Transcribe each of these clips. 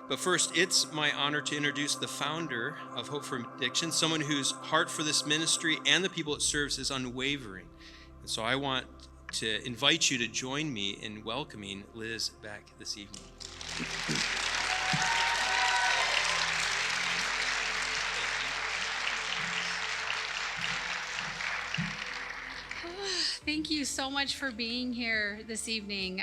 But first, it's my honor to introduce the founder of Hope for Addiction, someone whose heart for this ministry and the people it serves is unwavering. And so I want to invite you to join me in welcoming Liz Beck this evening. Thank you so much for being here this evening.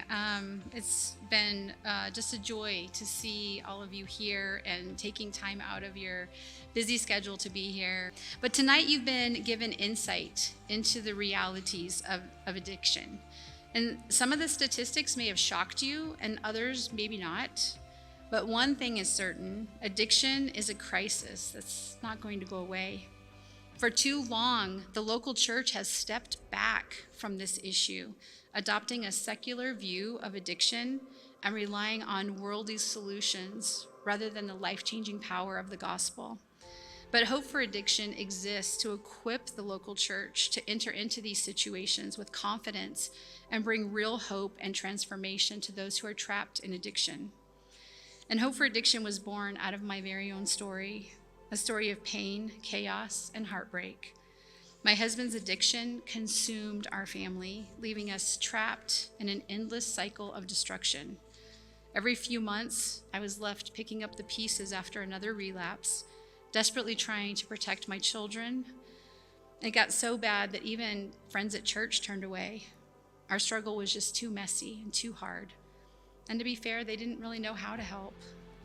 It's been just a joy to see all of you here and taking time out of your busy schedule to be here. But tonight you've been given insight into the realities of addiction. And some of the statistics may have shocked you and others maybe not. But one thing is certain, addiction is a crisis that's not going to go away. For too long, the local church has stepped back from this issue, adopting a secular view of addiction and relying on worldly solutions rather than the life-changing power of the gospel. But Hope for Addiction exists to equip the local church to enter into these situations with confidence and bring real hope and transformation to those who are trapped in addiction. And Hope for Addiction was born out of my very own story. A story of pain, chaos, and heartbreak. My husband's addiction consumed our family, leaving us trapped in an endless cycle of destruction. Every few months, I was left picking up the pieces after another relapse, desperately trying to protect my children. It got so bad that even friends at church turned away. Our struggle was just too messy and too hard. And to be fair, they didn't really know how to help.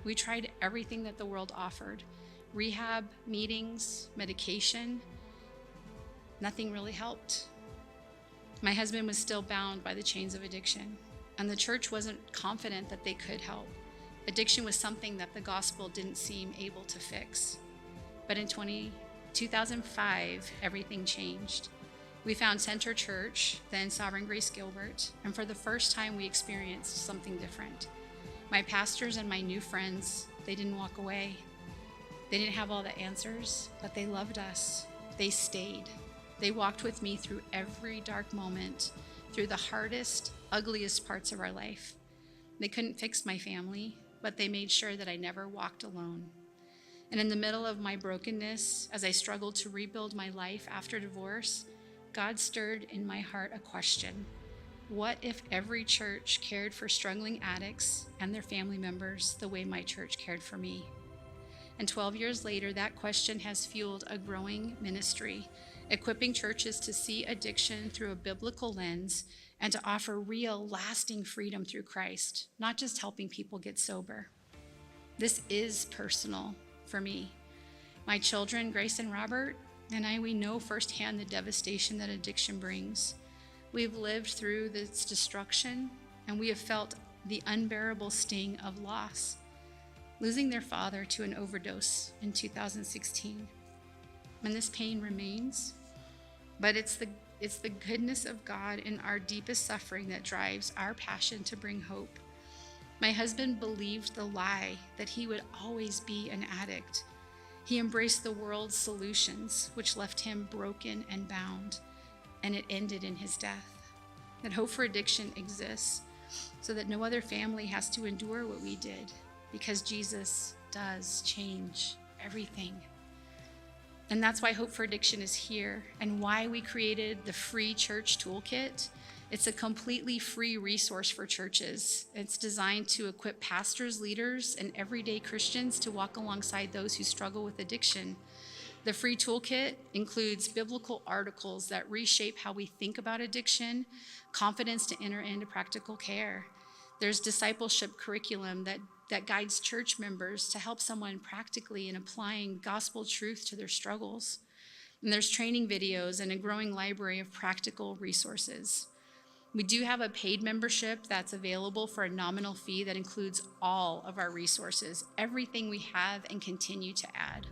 We tried everything that the world offered. Rehab, meetings, medication, nothing really helped. My husband was still bound by the chains of addiction, and the church wasn't confident that they could help. Addiction was something that the gospel didn't seem able to fix. But in 2005, everything changed. We found Center Church, then Sovereign Grace Gilbert, and for the first time we experienced something different. My pastors and my new friends, they didn't walk away. They didn't have all the answers, but they loved us. They stayed. They walked with me through every dark moment, through the hardest, ugliest parts of our life. They couldn't fix my family, but they made sure that I never walked alone. And in the middle of my brokenness, as I struggled to rebuild my life after divorce, God stirred in my heart a question. What if every church cared for struggling addicts and their family members the way my church cared for me? And 12 years later, that question has fueled a growing ministry, equipping churches to see addiction through a biblical lens and to offer real, lasting freedom through Christ, not just helping people get sober. This is personal for me. My children, Grace and Robert, and we know firsthand the devastation that addiction brings. We've lived through its destruction, and we have felt the unbearable sting of loss. Losing their father to an overdose in 2016. And this pain remains, but it's the goodness of God in our deepest suffering that drives our passion to bring hope. My husband believed the lie that he would always be an addict. He embraced the world's solutions, which left him broken and bound, and it ended in his death. That Hope for Addiction exists so that no other family has to endure what we did. Because Jesus does change everything. And that's why Hope for Addiction is here and why we created the free church toolkit. It's a completely free resource for churches. It's designed to equip pastors, leaders, and everyday Christians to walk alongside those who struggle with addiction. The free toolkit includes biblical articles that reshape how we think about addiction, confidence to enter into practical care. There's discipleship curriculum that guides church members to help someone practically in applying gospel truth to their struggles. And there's training videos and a growing library of practical resources. We do have a paid membership that's available for a nominal fee that includes all of our resources, everything we have and continue to add.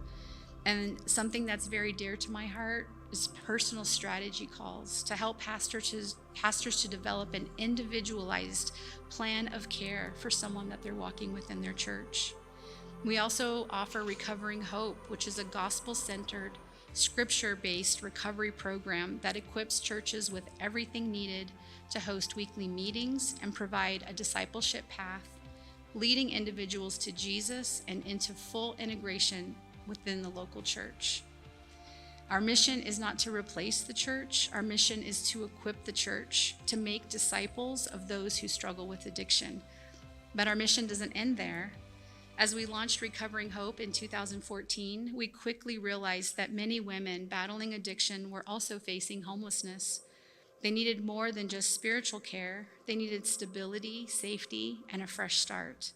And something that's very dear to my heart is personal strategy calls to help pastors to develop an individualized plan of care for someone that they're walking with in their church. We also offer Recovering Hope, which is a gospel-centered, scripture-based recovery program that equips churches with everything needed to host weekly meetings and provide a discipleship path, leading individuals to Jesus and into full integration within the local church. Our mission is not to replace the church. Our mission is to equip the church to make disciples of those who struggle with addiction. But our mission doesn't end there. As we launched Recovering Hope in 2014, we quickly realized that many women battling addiction were also facing homelessness. They needed more than just spiritual care. They needed stability, safety, and a fresh start.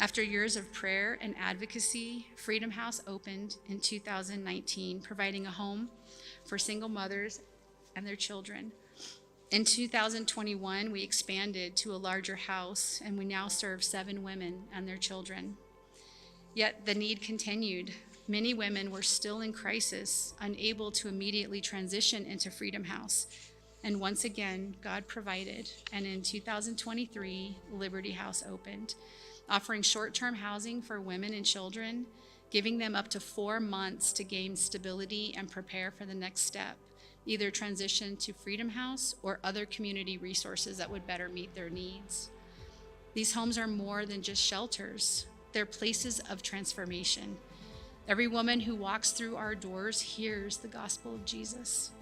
After years of prayer and advocacy, Freedom House opened in 2019, providing a home for single mothers and their children. In 2021, we expanded to a larger house, and we now serve 7 women and their children. Yet the need continued. Many women were still in crisis, unable to immediately transition into Freedom House. And once again, God provided, and in 2023, Liberty House opened, offering short-term housing for women and children, giving them up to 4 months to gain stability and prepare for the next step, either transition to Freedom House or other community resources that would better meet their needs. These homes are more than just shelters. They're places of transformation. Every woman who walks through our doors hears the gospel of Jesus.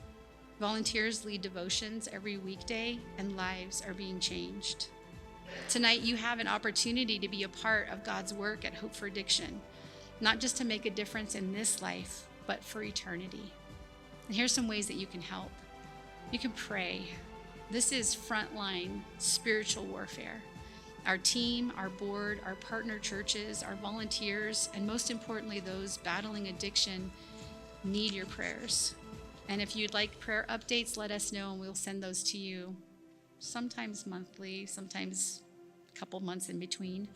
Volunteers lead devotions every weekday, and lives are being changed. Tonight, you have an opportunity to be a part of God's work at Hope for Addiction, not just to make a difference in this life, but for eternity. And here's some ways that you can help. You can pray. This is frontline spiritual warfare. Our team, our board, our partner churches, our volunteers, and most importantly, those battling addiction need your prayers. And if you'd like prayer updates, let us know and we'll send those to you, sometimes monthly, sometimes a couple months in between.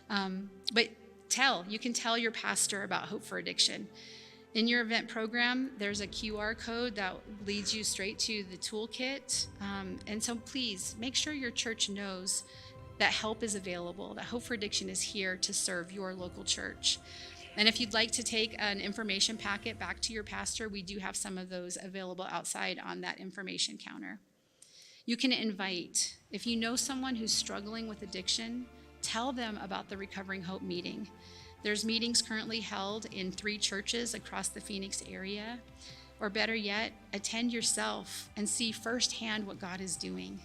But you can tell your pastor about Hope for Addiction. In your event program, there's a QR code that leads you straight to the toolkit. And so please make sure your church knows that help is available, that Hope for Addiction is here to serve your local church. And if you'd like to take an information packet back to your pastor, we do have some of those available outside on that information counter. You can invite. If you know someone who's struggling with addiction, tell them about the Recovering Hope meeting. There's meetings currently held in 3 churches across the Phoenix area. Or better yet, attend yourself and see firsthand what God is doing.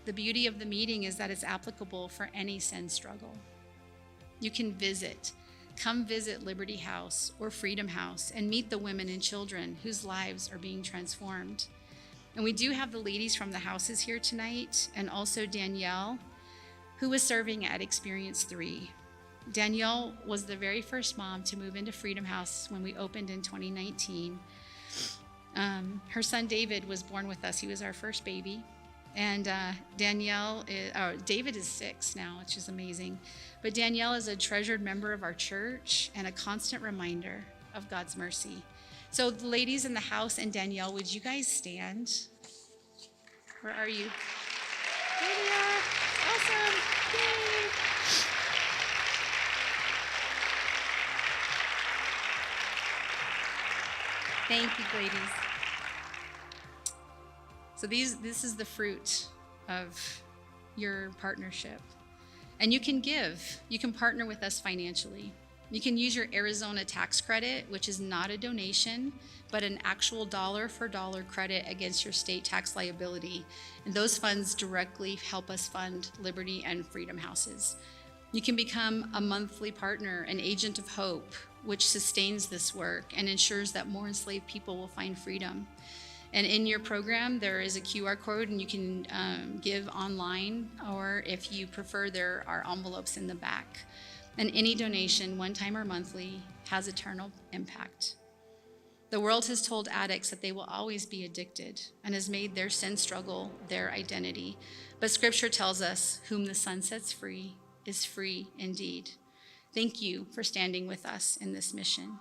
The beauty of the meeting is that it's applicable for any sin struggle. You can visit. Come visit Liberty House or Freedom House and meet the women and children whose lives are being transformed. And we do have the ladies from the houses here tonight, and also Danielle, who was serving at Experience 3. Danielle was the very first mom to move into Freedom House when we opened in 2019. Her son David was born with us. He was our first baby. And David is 6 now, which is amazing. But Danielle is a treasured member of our church and a constant reminder of God's mercy. So the ladies in the house and Danielle, would you guys stand? Where are you? There we are. Awesome. Yay. Thank you, ladies. So this is the fruit of your partnership. And you can give. You can partner with us financially. You can use your Arizona tax credit, which is not a donation, but an actual dollar-for-dollar credit against your state tax liability. And those funds directly help us fund Liberty and Freedom Houses. You can become a monthly partner, an agent of hope, which sustains this work and ensures that more enslaved people will find freedom. And in your program, there is a QR code, and you can give online, or if you prefer, there are envelopes in the back. And any donation, one time or monthly, has eternal impact. The world has told addicts that they will always be addicted and has made their sin struggle their identity. But Scripture tells us, whom the Son sets free is free indeed. Thank you for standing with us in this mission.